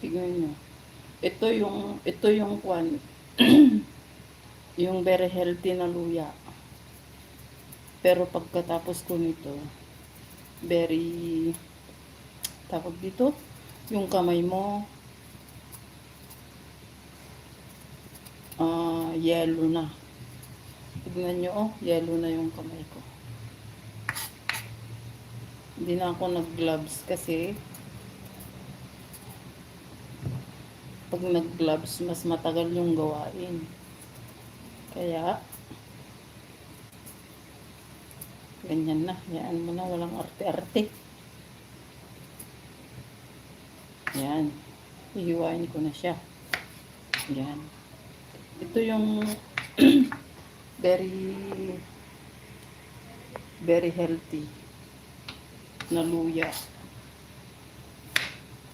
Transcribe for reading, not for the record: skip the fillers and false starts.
Tignan nyo. Ito yung kwan, yung very healthy na luya. Pero pagkatapos ko nito, very, tawag dito, yung kamay mo, yellow na. Tignan nyo, oh, yellow na yung kamay ko. Hindi na ako nag-gloves kasi pag nag-gloves, mas matagal yung gawain. Kaya, ganyan na. Yan mo na, walang arte-arte. Yan. Ihiwain ko na siya. Yan. Ito yung very, very healthy na luya.